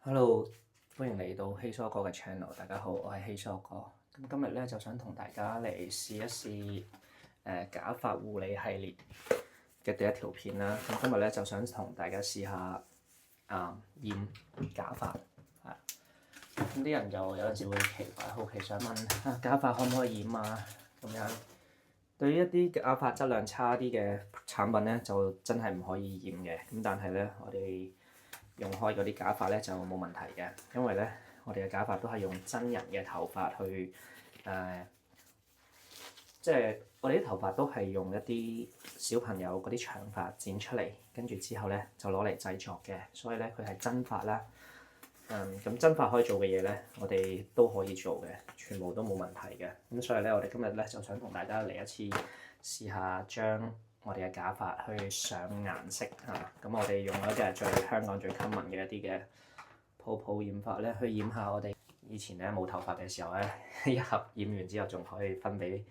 Hello，歡迎嚟到希蘇哥嘅 channel。大家好，我係希蘇哥。咁今日咧就想同大家嚟試一試假髮護理系列嘅第一條片啦。咁今日咧就想同大家試下染假髮。咁啲人就有陣時會奇怪好奇想問假髮可唔可以染啊？咁樣對於一啲假髮質量差啲嘅產品咧，就真係唔可以染嘅。咁但係咧，我哋用開嗰啲假髮咧就冇問題嘅，因為咧我哋嘅假髮都係用真人嘅頭髮去即係我哋啲頭髮都係用一啲小朋友嗰啲長髮剪出嚟，跟住之後咧就攞嚟製作嘅，所以咧佢係真髮啦。咁真髮可以做嘅嘢咧，我哋都可以做嘅，全部都冇問題嘅。咁所以咧，我哋今日咧就想同大家嚟一次試下將我哋嘅假髮去上顏色嚇。咁我哋用咗嘅香港最 common 嘅一啲嘅泡泡染髮咧，去染下我哋以前咧冇頭髮嘅時候咧，一盒染完之後仲可以分俾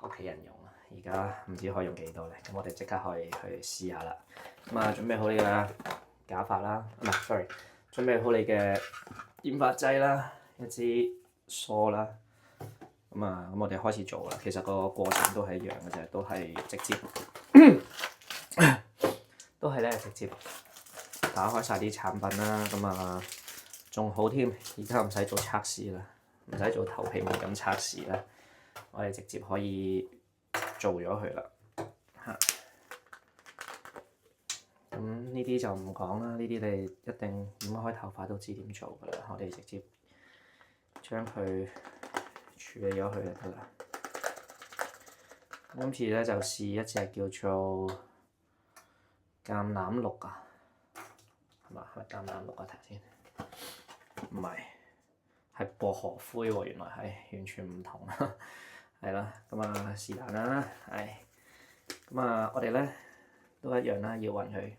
屋企人用。而家唔知可以用幾多咧，咁我哋即刻可以去試下啦。咁啊，準備好你嘅假髮啦，唔係，sorry。準備好你嘅染髮劑啦，一支梳啦，咁我哋開始做啦。其實個過程都係一樣嘅啫，都係直接直接打開晒啲產品啦。仲好添，而家唔使做測試啦，唔使做頭皮敏感測試啦，我哋直接可以做咗佢啦。咁呢啲就唔講啦，呢啲你一定染開頭髮都知點做噶啦。我哋直接將佢處理咗佢就得啦。今次咧就試一隻叫做橄欖綠啊，係嘛？係咪橄欖綠啊？睇先，唔係，係薄荷灰喎。原來係完全唔同，係啦。是但啦，我哋咧都一樣啦，要勻佢。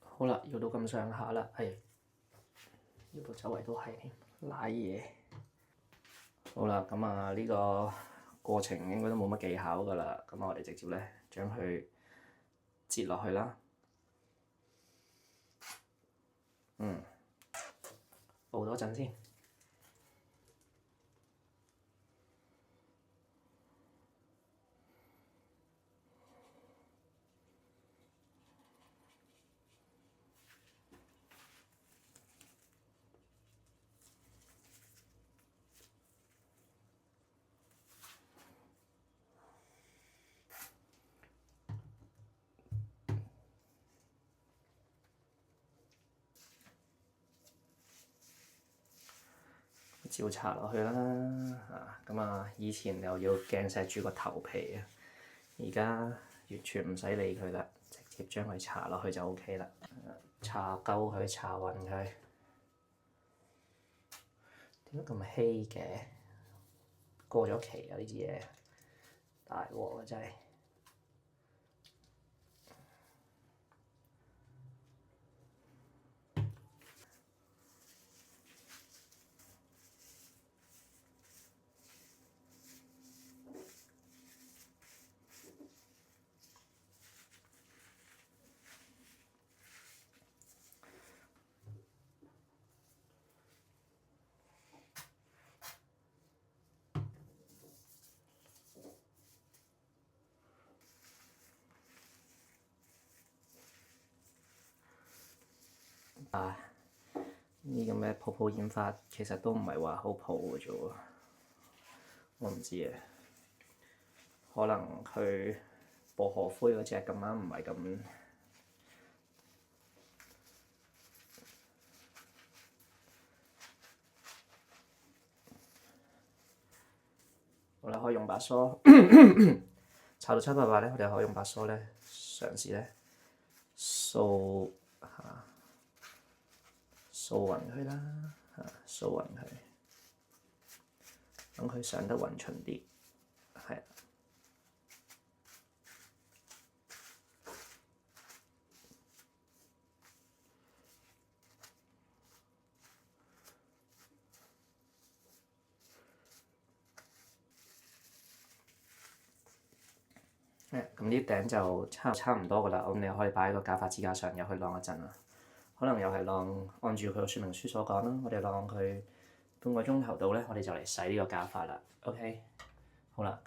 好啦，要到咁上下啦，呢度周圍都係瀨嘢。好啦，呢個過程應該都冇乜技巧噶啦。咁我哋直接咧將佢擠落去啦。熬多陣先。照搽落去啦。以前又要鏡錫住個頭皮啊，而家完全唔使理佢啦，直接將佢搽落去就 OK 啦。搽夠佢，搽勻佢。點解咁稀嘅？過咗期啊！呢支嘢大鑊啊！真係。呢咁嘅泡泡染髮其實都唔係話好泡嘅啫喎，我唔知啊，可能佢薄荷灰嗰隻咁啱唔係咁。我哋可以用把梳搽到七八八咧，我哋可以用把梳咧嘗試咧掃勻佢啦，掃勻佢，等佢上得勻循啲，係。咁呢頂就差唔多噶啦，咁你可以擺喺個假髮支架上，又去晾一陣啦。可能又係晾按住佢個說明書所講啦，我哋晾佢半個鐘頭到咧，我哋就嚟洗呢個假髮啦。OK，好啦，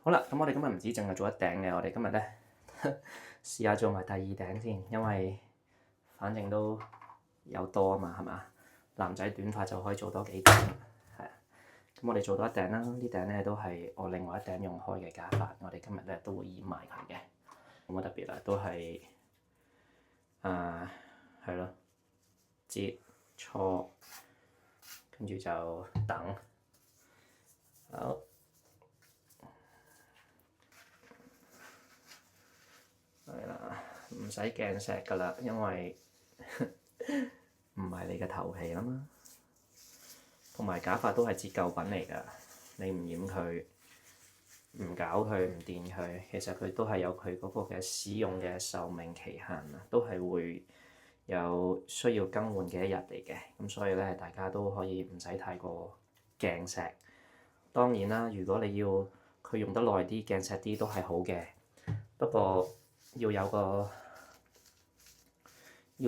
好啦，咁我哋今日唔止淨係做一頂嘅，我哋今日咧試下做埋第二頂先，因為反正都有多啊嘛，係嘛？男仔短髮就可以做多幾頂，係啊。咁我哋做多一頂啦，呢頂咧都係我另外一頂用開嘅假髮，我哋今日咧都會染埋佢嘅，冇乜特別啦，都係係咯，接錯，跟住就等，好，係啦，唔使鏡石噶啦，因為唔係你嘅頭皮啦嘛，同埋假髮都係折舊品嚟㗎，你唔染佢，唔搞佢，唔電佢，其實佢都係有佢嗰個嘅使用嘅壽命期限啊，都係會有需要更換嘅一日嚟嘅，咁所以咧大家都可以唔使太過鏡石。當然啦，如果你要佢用得耐啲，鏡石啲都係好嘅，不過要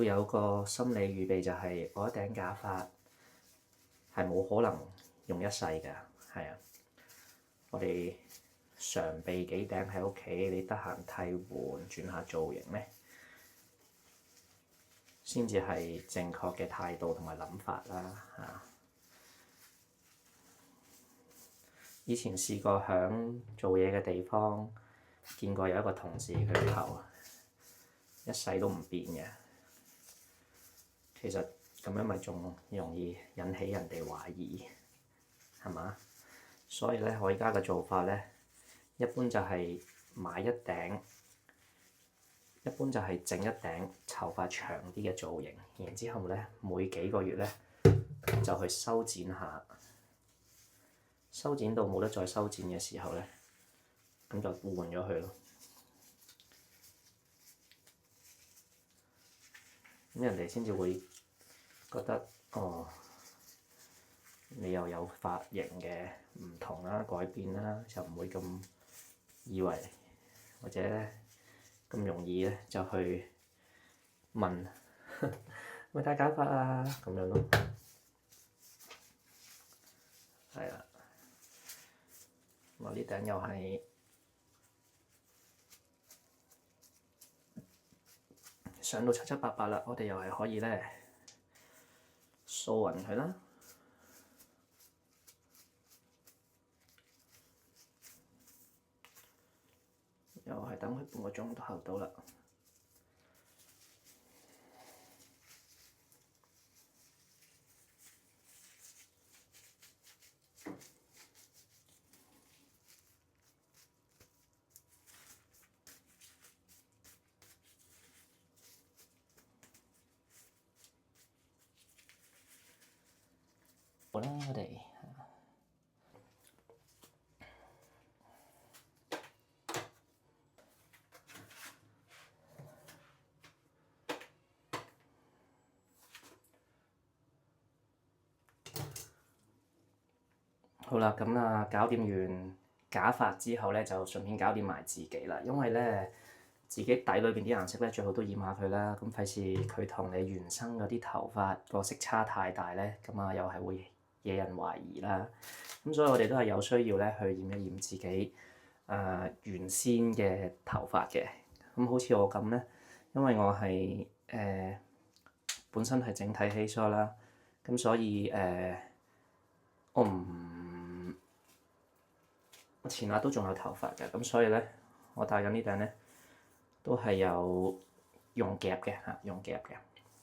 有個心理預備，就係嗰一頂假髮係冇可能用一世㗎，係啊，我哋常備幾頂喺屋企，你得閒替換轉下造型咧，先至係正確嘅態度同埋諗法啦嚇。以前試過響做嘢嘅地方，見過有一個同事佢個頭一世都唔變嘅，其實咁樣咪仲容易引起人哋懷疑，係嘛？所以咧，我而家嘅做法咧，一般就係買一頂，一般就係整一頂頭髮長啲嘅造型，然之後咧每幾個月咧就去修剪下。修剪到冇得再修剪嘅時候咧，咁就換咗佢咯。咁人哋先至會覺得哦，你又有髮型嘅唔同啦、改變啦，就唔會咁以為或者咧咁容易咧就去問咪戴假髮啊咁樣咯，係啊。我呢頂又係上到七七八八啦，我哋又係可以咧掃勻佢啦，又係等佢半個鐘頭到啦。好啦，我哋好啦，咁啊搞掂完假髮之後咧，就順便搞掂埋自己啦。因為咧自己底裏邊啲顏色咧，最好都染下佢啦。咁費事佢同你原生嗰啲頭髮個色差太大咧，咁啊又係會惹人懷疑啦。咁所以我哋都係有需要咧去染一染自己原先嘅頭髮嘅。咁好似我咁咧，因為我係本身係整體稀疏啦，咁所以我前額都仲有頭髮嘅，咁所以咧我戴緊呢頂咧都係有用夾嘅嚇，用夾嘅。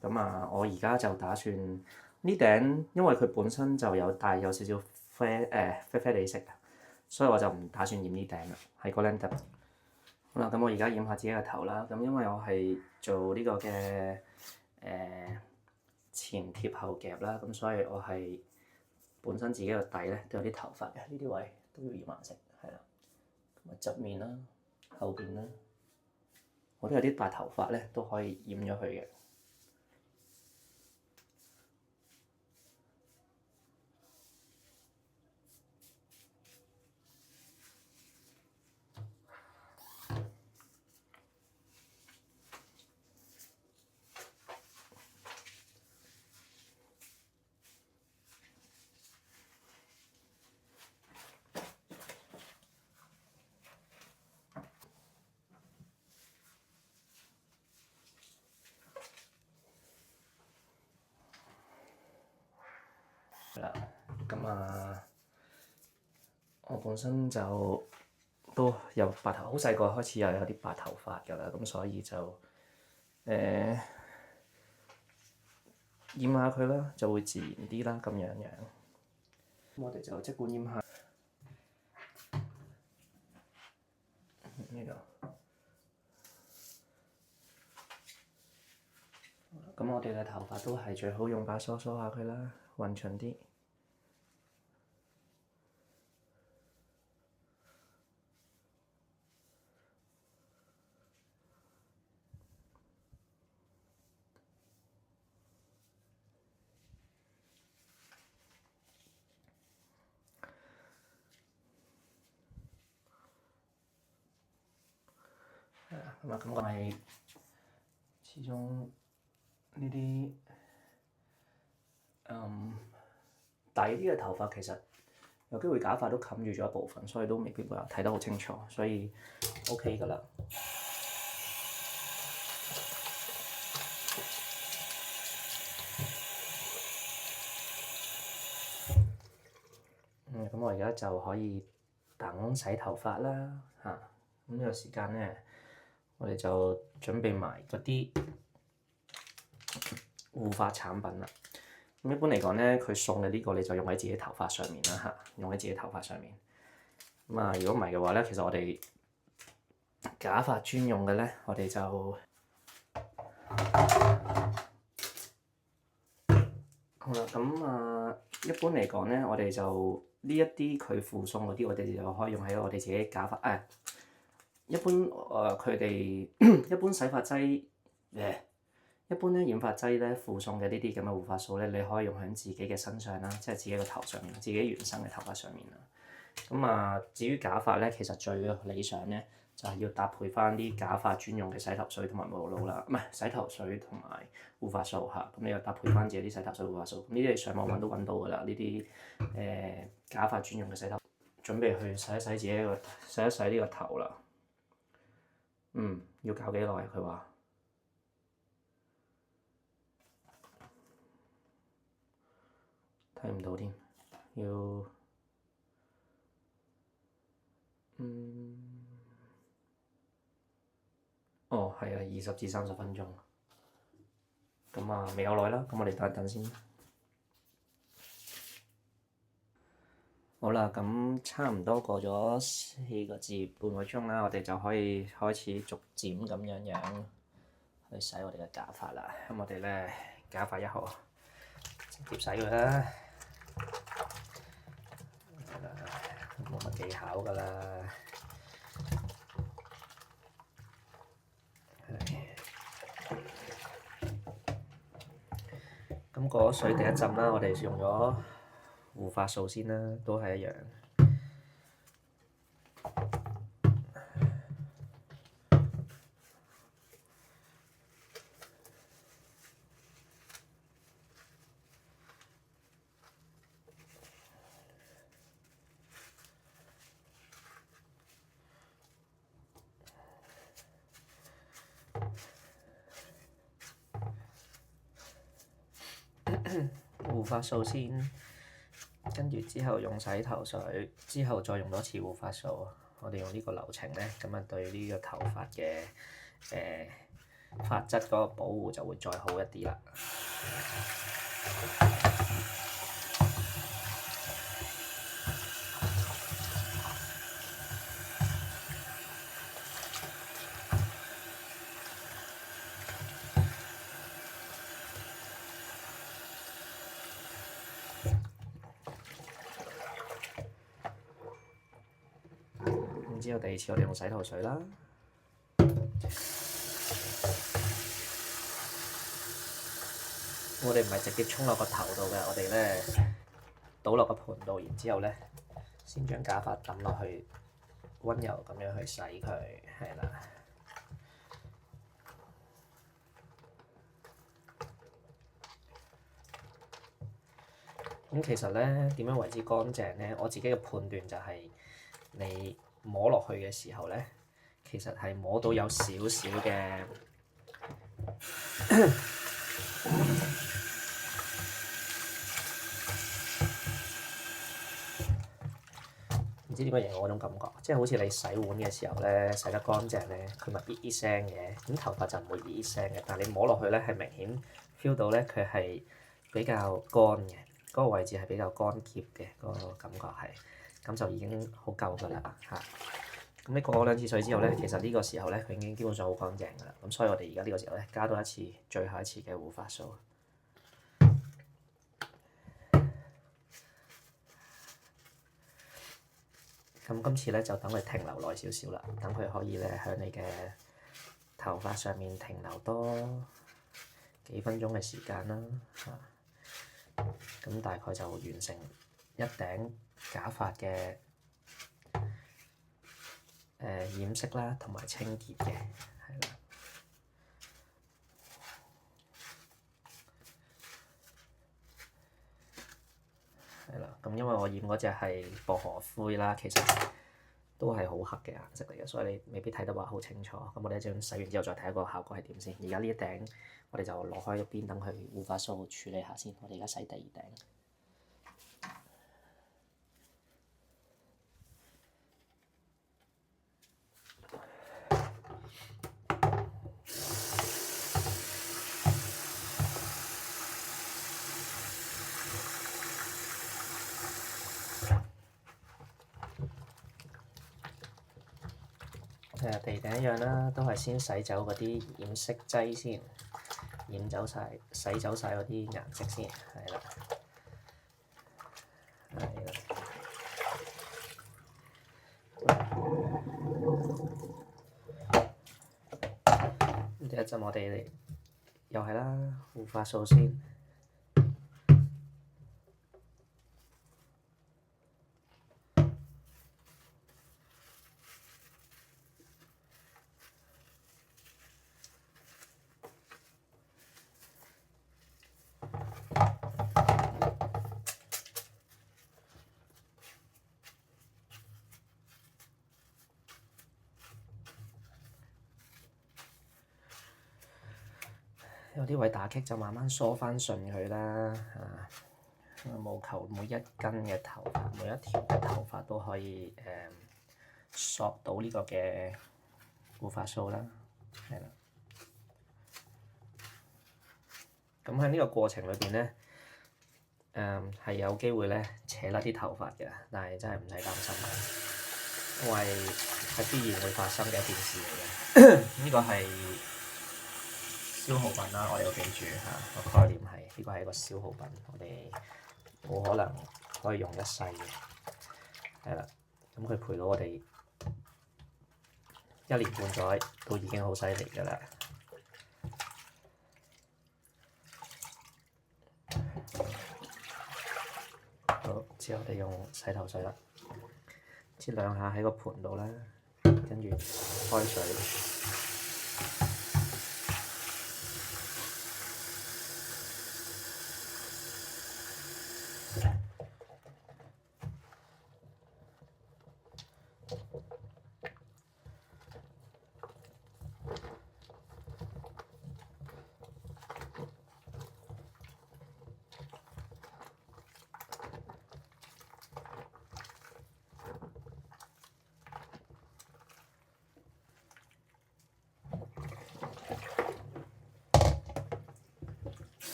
咁啊，我而家就打算呢頂，因為佢本身就有帶有少少啡啡地色嘅，所以我就唔打算染呢頂啦，係個 length。好啦，咁我而家染下自己嘅頭啦。咁因為我係做呢個嘅前貼後夾啦，咁所以我係本身自己個底咧都有啲頭髮嘅，呢啲位都要染顏色，係啦。咁啊側面啦，後邊啦，我都有啲白頭髮咧，都可以染咗佢嘅。啦，咁我本身就都有白頭，好細個開始又有啲白頭髮㗎啦，咁所以就染下佢啦，就會自然啲啦，咁樣。咁我哋就即管染下呢度。咁我哋嘅頭髮都係最好用把梳梳下佢啦，勻順啲。咁我係始終呢啲大啲嘅頭髮其實有機會假髮都冚住咗一部分，所以都未必會睇得好清楚，所以 OK 㗎啦。咁我而家就可以等洗頭髮啦嚇。咁呢個時間咧，我哋就準備埋嗰啲護髮產品啦。咁一般嚟講咧，佢送嘅呢個你就用喺自己頭髮上面啦嚇，用喺自己頭髮上面。咁如果唔係嘅話咧，其實我哋假髮專用嘅咧，我哋就好啦。咁一般嚟講咧，我哋就呢一啲佢附送嗰啲，我哋就可以用喺我哋自己假髮。一般佢哋一般洗髮劑一般咧染髮劑咧附送嘅呢啲咁嘅護髮素咧，你可以用喺自己嘅身上啦，即係自己個頭上面，自己原生嘅頭髮上面啦。咁至於假髮咧，其實最理想咧就係要搭配翻啲假髮專用嘅洗頭水同埋沐浴露啦，唔係洗頭水同埋護髮素嚇。咁你又搭配翻自己啲洗頭水、護髮素，咁呢啲你上網揾都揾到㗎啦。呢啲假髮專用嘅洗頭，準備去洗一洗自己呢個頭啦。要搞幾耐？佢話睇唔到添，要係啊，20至30分鐘。咁未有耐啦，咁我哋等一等先。好啦，咁差唔多過咗4個至半個鐘啦，我哋就可以開始逐漸咁樣去洗我哋嘅假髮啦。咁我哋咧假髮1號直接洗佢啦，冇乜技巧㗎啦。咁過咗水第一浸啦，我哋用咗護髮素先啦，都係一樣。護髮素先，跟住之後用洗頭水，之後再用多次護髮素。我哋用呢個流程咧，咁對呢個頭髮嘅髮質嗰個保護就會再好一啲啦。之後第2次我哋用洗頭水啦，我哋唔係直接沖落個頭度嘅，我哋咧倒落個盤度，然之後咧先將假髮抌落去，溫柔咁樣去洗佢，係啦。咁其實咧點樣為之乾淨咧？我自己嘅判斷就係你摸落去嘅時候咧，其實係摸到有少少嘅知點解形容嗰種感覺，即係好似你洗碗嘅時候咧，洗得乾淨咧，佢咪咇咇聲嘅，咁頭髮就唔會咇咇聲嘅。但係你摸落去咧，係明顯 feel 到咧，佢係比較乾嘅，嗰個位置係比較乾澀嘅，嗰個感覺係，咁就已經好夠㗎啦嚇。咁你過咗2次水之後咧，其實呢個時候咧，佢已經基本上好乾淨㗎啦。咁所以我哋而家呢個時候咧，加多一次，最後一次嘅護髮素。咁今次咧就等佢停留耐少少啦，等佢可以咧喺你嘅頭髮上面停留多幾分鐘嘅時間啦嚇。咁大概就完成一頂假髮嘅染色啦，同埋清潔嘅，係啦。係啦，咁因為我染嗰隻係薄荷灰啦，其實都係好黑嘅顏色嚟嘅，所以你未必睇得話好清楚。咁我哋一陣洗完之後再睇下個效果係點先。而家呢一頂我哋就攞開一邊，等佢護髮素處理下先。我哋而家洗第二頂。第二頂一樣啦，都係先洗走嗰啲染色劑先，染走晒、洗走晒嗰啲顏色先，係啦，係啦。咁第一陣我哋又係啦，護髮素先。有啲位打棘就慢慢梳翻順佢啦，務求每一根嘅頭髮，每一條嘅頭髮都可以索到呢個嘅護髮素啦，係啦。咁喺呢個過程裏邊咧，係有機會咧扯甩啲頭髮嘅，但係真係唔使擔心嘅，因為係必然會發生嘅一件事嚟嘅。呢個係消耗品啦，我哋要記住嚇，個概念係呢個係一個消耗品，我哋冇可能可以用一世嘅，係啦。咁佢陪到我哋1年半載都已經好犀利㗎啦。好，之後我哋用洗頭水啦，擠兩下喺個盤度啦，跟住開水。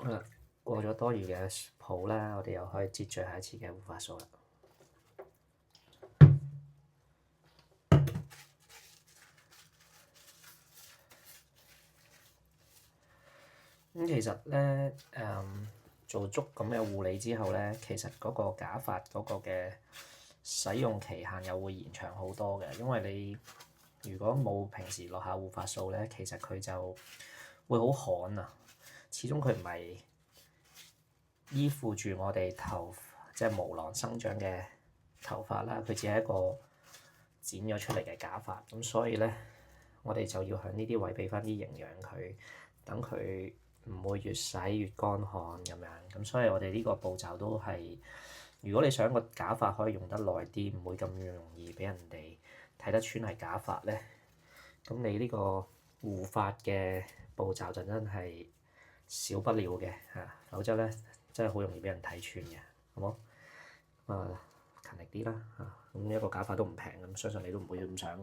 好啦，過咗多餘嘅泡啦，我哋又可以擠最後一次嘅護髮素啦。咁其實咧，做足咁嘅護理之後咧，其實嗰個假髮嗰個嘅使用期限又會延長好多嘅，因為你如果冇平時落下護髮素咧，其實佢就會好旱啊。始終佢唔係依附住我哋即係毛囊生長嘅頭髮啦，佢只係一個剪咗出嚟嘅假髮。咁所以咧，我哋就要喺呢啲位俾翻啲營養佢，等佢唔會越洗越乾旱咁樣。咁所以我哋呢個步驟都係，如果你想個假髮可以用得耐啲，唔會咁容易俾人哋睇得穿係假髮咧，咁你呢個護髮嘅步驟就真係少不了嘅嚇，否則咧真係好容易俾人睇穿嘅，好冇？勤力啲啦嚇，咁一個假髮都唔平，咁相信你都唔會咁想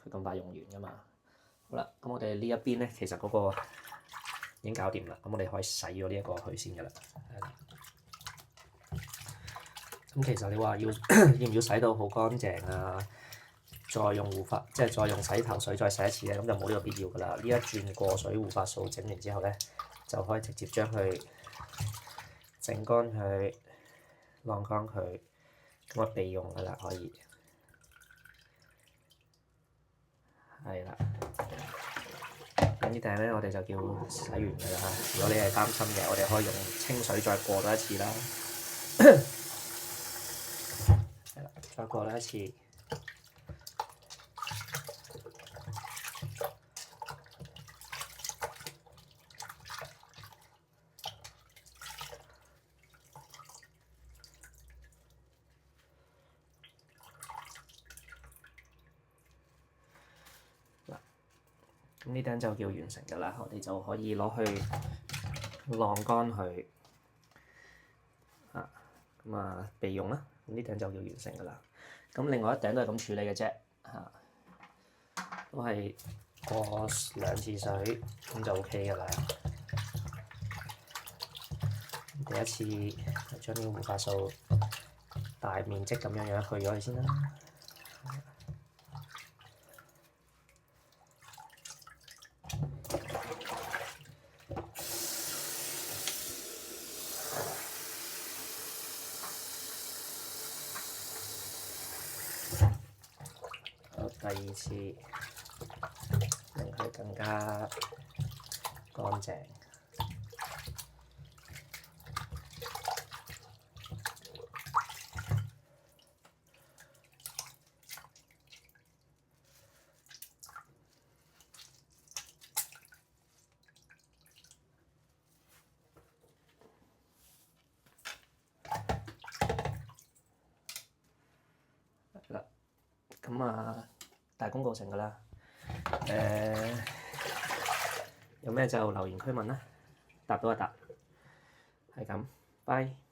佢咁快用完噶嘛。好啦，咁我哋呢一邊咧，其實嗰個已經搞掂啦，咁我哋可以洗咗呢一個去先噶啦。咁其實你話要要唔要洗到好乾淨啊？再用護髮，即係再用洗頭水再洗一次咧，咁就冇呢個必要噶啦。呢一轉過水護髮素整完之後咧，就可以直接將佢整乾佢、晾乾佢，咁啊備用噶啦，可以。係啦，咁呢頂咧我哋就叫洗完噶啦。如果你係擔心嘅，我哋可以用清水再過多一次啦。係啦，再過多一次。咁呢頂就叫完成㗎啦，我哋就可以攞去晾乾佢，咁啊備用啦。咁呢頂就叫完成㗎啦。咁另外一頂都係咁處理嘅啫，都係過2次水咁就 OK 㗎啦。第一次將啲護髮素大面積咁樣去咗佢先啦。第二次令佢更加乾淨。啦，咁啊大功告成㗎啦。有咩就留言區問啦，答到就答，係咁，拜。